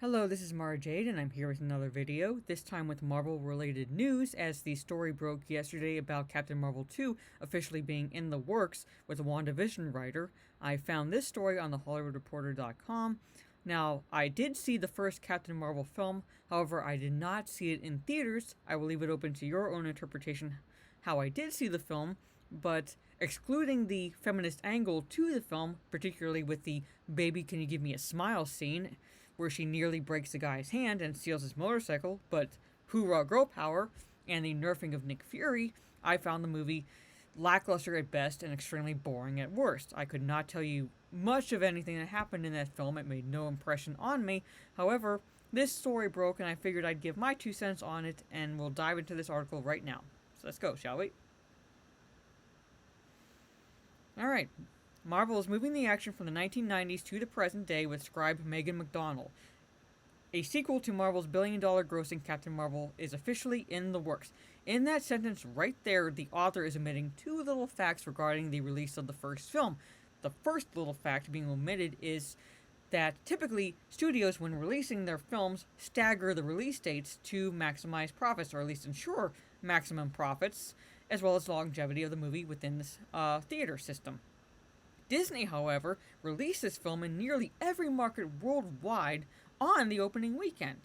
Hello, this is Mara Jade, and I'm here with another video, this time with Marvel-related news, as the story broke yesterday about Captain Marvel 2 officially being in the works with a WandaVision writer. I found this story on thehollywoodreporter.com. Now, I did see the first Captain Marvel film, however, I did not see it in theaters. I will leave it open to your own interpretation how I did see the film, but excluding the feminist angle to the film, particularly with the "baby, can you give me a smile" scene, where she nearly breaks the guy's hand and steals his motorcycle, but hoorah girl power, and the nerfing of Nick Fury, I found the movie lackluster at best and extremely boring at worst. I could not tell you much of anything that happened in that film. It made no impression on me. However, this story broke and I figured I'd give my 2 cents on it, and we'll dive into this article right now. So let's go, shall we? Alright, Marvel is moving the action from the 1990s to the present day with scribe Megan McDonnell. A sequel to Marvel's billion-dollar grossing Captain Marvel is officially in the works. In that sentence right there, the author is omitting two little facts regarding the release of the first film. The first little fact being omitted is that typically studios, when releasing their films, stagger the release dates to maximize profits, or at least ensure maximum profits, as well as longevity of the movie within this theater system. Disney, however, released this film in nearly every market worldwide on the opening weekend.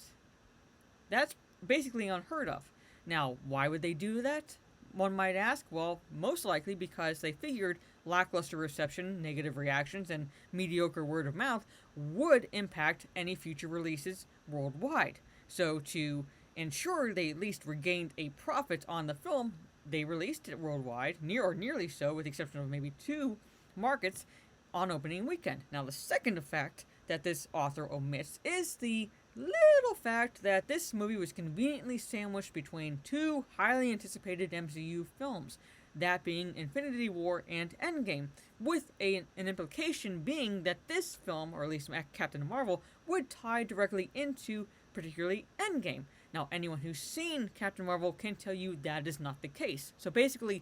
That's basically unheard of. Now, why would they do that? One might ask. Well, most likely because they figured lackluster reception, negative reactions, and mediocre word of mouth would impact any future releases worldwide. So, to ensure they at least regained a profit on the film, they released it worldwide, nearly so, with the exception of maybe two markets, on opening weekend. Now, the second fact that this author omits is the little fact that this movie was conveniently sandwiched between two highly anticipated MCU films, that being Infinity War and Endgame, with an implication being that this film, or at least Captain Marvel, would tie directly into particularly Endgame. Now, anyone who's seen Captain Marvel can tell you that is not the case. So basically,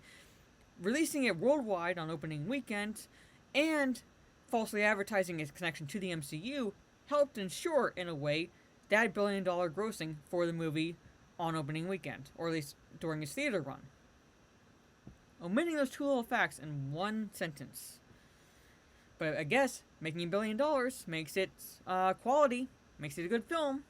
releasing it worldwide on opening weekend and falsely advertising its connection to the MCU helped ensure, in a way, that billion-dollar grossing for the movie on opening weekend, or at least during its theater run. Omitting those two little facts in one sentence. But I guess making $1 billion makes it quality, makes it a good film.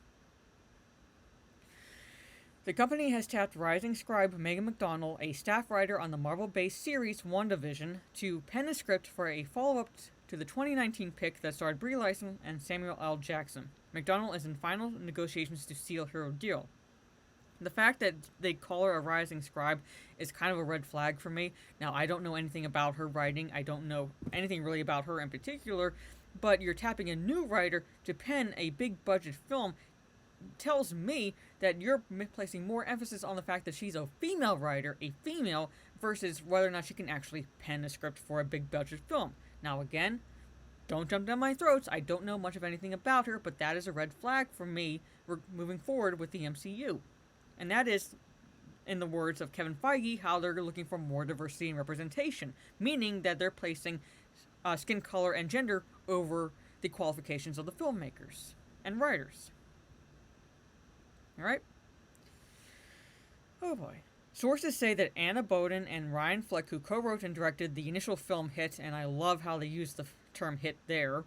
The company has tapped rising scribe Megan McDonnell, a staff writer on the Marvel-based series WandaVision, to pen a script for a follow-up to the 2019 pick that starred Brie Larson and Samuel L. Jackson. McDonnell is in final negotiations to seal her deal. The fact that they call her a rising scribe is kind of a red flag for me. Now, I don't know anything about her writing. I don't know anything really about her in particular, but you're tapping a new writer to pen a big-budget film tells me that you're placing more emphasis on the fact that she's a female writer, a female, versus whether or not she can actually pen a script for a big-budget film. Now, again, don't jump down my throats. I don't know much of anything about her, but that is a red flag for me moving forward with the MCU. And that is, in the words of Kevin Feige, how they're looking for more diversity and representation, meaning that they're placing skin color and gender over the qualifications of the filmmakers and writers. Alright? Oh boy. Sources say that Anna Boden and Ryan Fleck, who co-wrote and directed the initial film hit, and I love how they use the term hit there,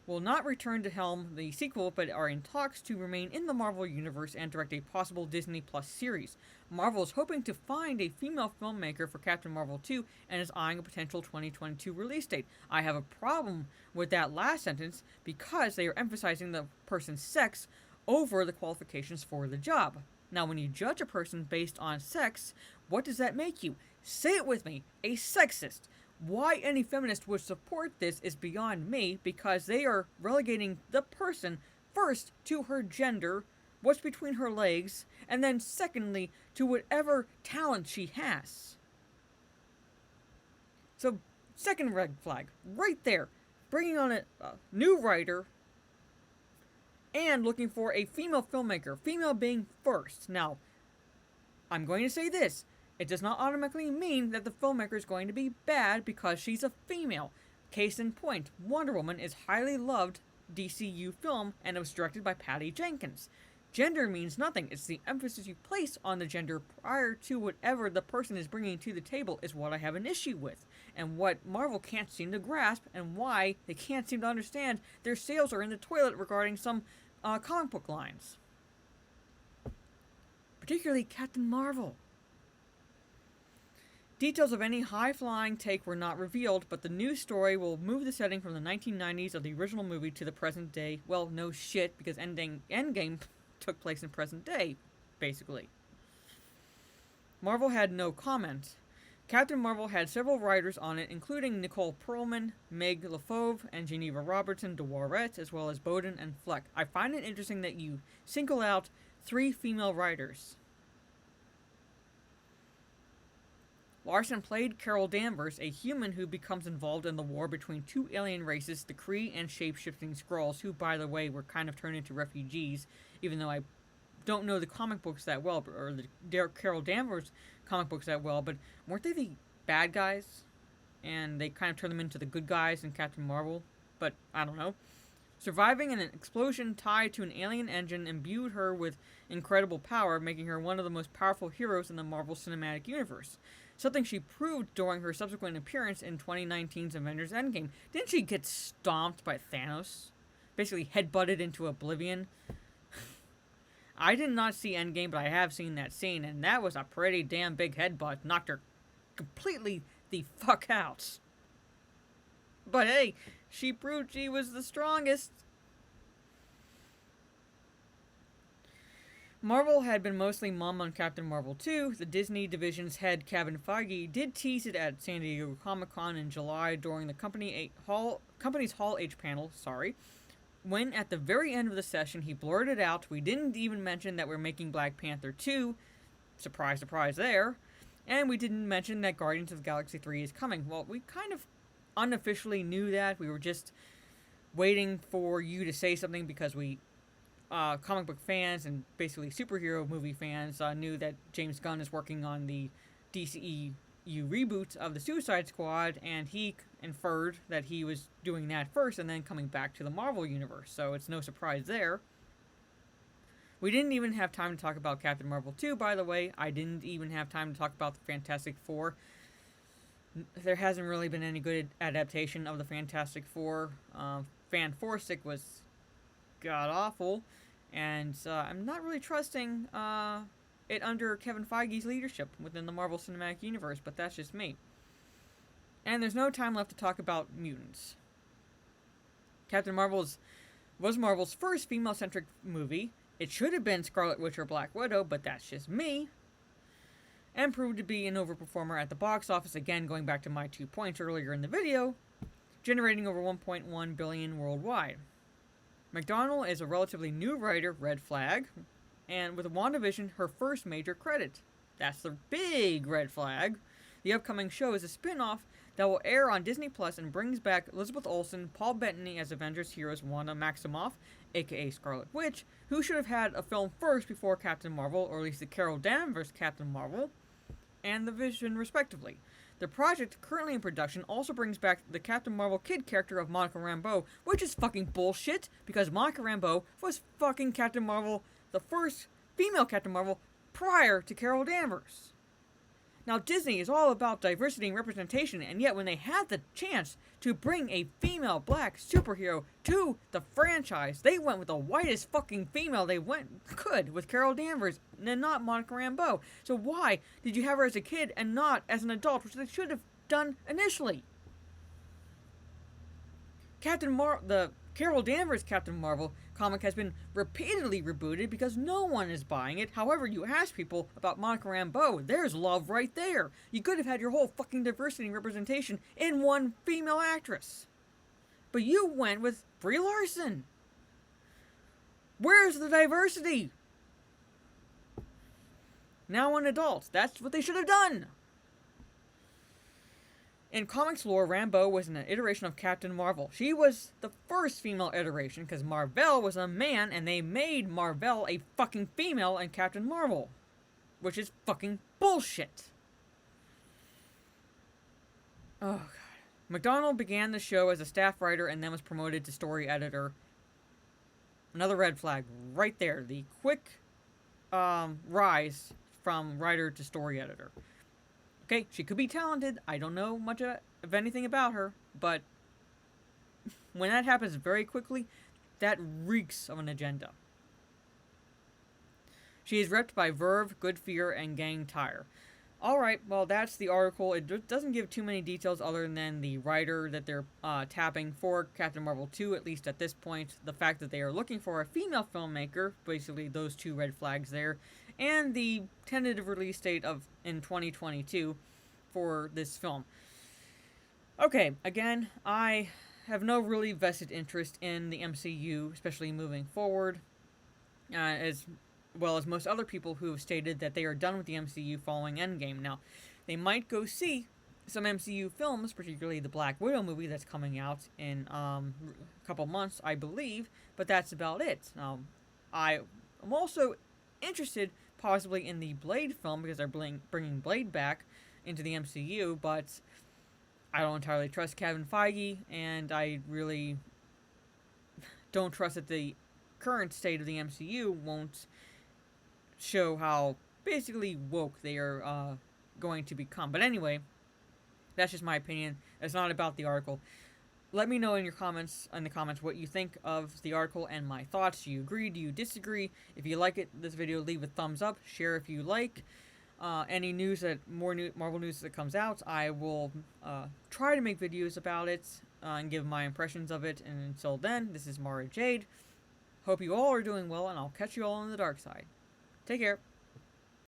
will not return to helm the sequel, but are in talks to remain in the Marvel Universe and direct a possible Disney Plus series. Marvel is hoping to find a female filmmaker for Captain Marvel 2 and is eyeing a potential 2022 release date. I have a problem with that last sentence because they are emphasizing the person's sex over the qualifications for the job. Now, when you judge a person based on sex, what does that make you? Say it with me, a sexist. Why any feminist would support this is beyond me, because they are relegating the person first to her gender, what's between her legs, and then secondly to whatever talent she has. So, second red flag, right there. Bringing on a new writer and looking for a female filmmaker, female being first. Now, I'm going to say this. It does not automatically mean that the filmmaker is going to be bad because she's a female. Case in point, Wonder Woman is highly loved DCU film, and it was directed by Patty Jenkins. Gender means nothing. It's the emphasis you place on the gender prior to whatever the person is bringing to the table is what I have an issue with. And what Marvel can't seem to grasp, and why they can't seem to understand their sales are in the toilet regarding some comic book lines. Particularly Captain Marvel. Details of any high-flying take were not revealed, but the new story will move the setting from the 1990s of the original movie to the present day. Well, no shit, because Endgame took place in present day, basically. Marvel had no comment. Captain Marvel had several writers on it, including Nicole Perlman, Meg LaFauve, and Geneva Robertson de Warrette, as well as Bowden and Fleck. I find it interesting that you single out 3 female writers. Larson played Carol Danvers, a human who becomes involved in the war between 2 alien races, the Kree and shape-shifting Skrulls, who, by the way, were kind of turned into refugees, even though I don't know the comic books that well, or the Carol Danvers comic books that well, but weren't they the bad guys? And they kind of turned them into the good guys in Captain Marvel? But, I don't know. Surviving an explosion tied to an alien engine imbued her with incredible power, making her one of the most powerful heroes in the Marvel Cinematic Universe. Something she proved during her subsequent appearance in 2019's Avengers Endgame. Didn't she get stomped by Thanos? Basically headbutted into oblivion? I did not see Endgame, but I have seen that scene, and that was a pretty damn big headbutt. Knocked her completely the fuck out. But hey, she proved she was the strongest. Marvel had been mostly mum on Captain Marvel 2. The Disney division's head, Kevin Feige, did tease it at San Diego Comic-Con in July during the company's Hall H panel, when at the very end of the session he blurted out, "We didn't even mention that we're making Black Panther 2. Surprise, surprise there. And we didn't mention that Guardians of the Galaxy 3 is coming." Well, we kind of unofficially knew that. We were just waiting for you to say something because we comic book fans and basically superhero movie fans knew that James Gunn is working on the DCEU reboot of the Suicide Squad, and he inferred that he was doing that first and then coming back to the Marvel Universe, so it's no surprise there. We didn't even have time to talk about Captain Marvel 2, by the way. I didn't even have time to talk about the Fantastic Four. There hasn't really been any good adaptation of the Fantastic Four. Fan Four-Stick was god-awful, and I'm not really trusting it under Kevin Feige's leadership within the Marvel Cinematic Universe, but that's just me. And there's no time left to talk about mutants. Captain Marvel was Marvel's first female-centric movie. It should have been Scarlet Witch or Black Widow, but that's just me. And proved to be an overperformer at the box office, again going back to my 2 points earlier in the video, generating over $1.1 billion worldwide. McDonnell is a relatively new writer, red flag, and with WandaVision, her first major credit. That's the big red flag. The upcoming show is a spin-off that will air on Disney Plus and brings back Elizabeth Olsen, Paul Bettany as Avengers heroes Wanda Maximoff, aka Scarlet Witch, who should have had a film first before Captain Marvel, or at least the Carol Danvers Captain Marvel, and the Vision respectively. The project, currently in production, also brings back the Captain Marvel kid character of Monica Rambeau, which is fucking bullshit, because Monica Rambeau was fucking Captain Marvel, the first female Captain Marvel, prior to Carol Danvers. Now, Disney is all about diversity and representation, and yet when they had the chance to bring a female black superhero to the franchise, they went with the whitest fucking female they could with Carol Danvers, and not Monica Rambeau. So why did you have her as a kid and not as an adult, which they should have done initially? The Carol Danvers Captain Marvel comic has been repeatedly rebooted because no one is buying it. However, you ask people about Monica Rambeau, there's love right there. You could have had your whole fucking diversity and representation in one female actress. But you went with Brie Larson. Where's the diversity? Now an adult. That's what they should have done. In comics lore, Rambeau was an iteration of Captain Marvel. She was the first female iteration, because Marvel was a man, and they made Marvel a fucking female in Captain Marvel. Which is fucking bullshit. Oh, God. McDonnell began the show as a staff writer and then was promoted to story editor Another red flag right there. The quick rise from writer to story editor. Okay, she could be talented. I don't know much of anything about her, but when that happens very quickly, that reeks of an agenda. She is repped by Verve, Good Fear, and Gang Tire. Alright, well, that's the article. It doesn't give too many details other than the writer that they're tapping for Captain Marvel 2, at least at this point. The fact that they are looking for a female filmmaker, basically those two red flags there, and the tentative release date of in 2022 for this film. Okay, again, I have no really vested interest in the MCU, especially moving forward, as well as most other people who have stated that they are done with the MCU following Endgame. Now, they might go see some MCU films, particularly the Black Widow movie that's coming out in a couple months, I believe, but that's about it. I am also interested possibly in the Blade film because they're bringing Blade back into the MCU, but I don't entirely trust Kevin Feige, and I really don't trust that the current state of the MCU won't show how basically woke they are going to become. But anyway, that's just my opinion. It's not about the article. Let me know in the comments what you think of the article and my thoughts. Do you agree? Do you disagree? If you like this video, leave a thumbs up. Share if you like. Any news Marvel news that comes out, I will try to make videos about it and give my impressions of it. And until then, this is Mara Jade. Hope you all are doing well, and I'll catch you all on the dark side. Take care.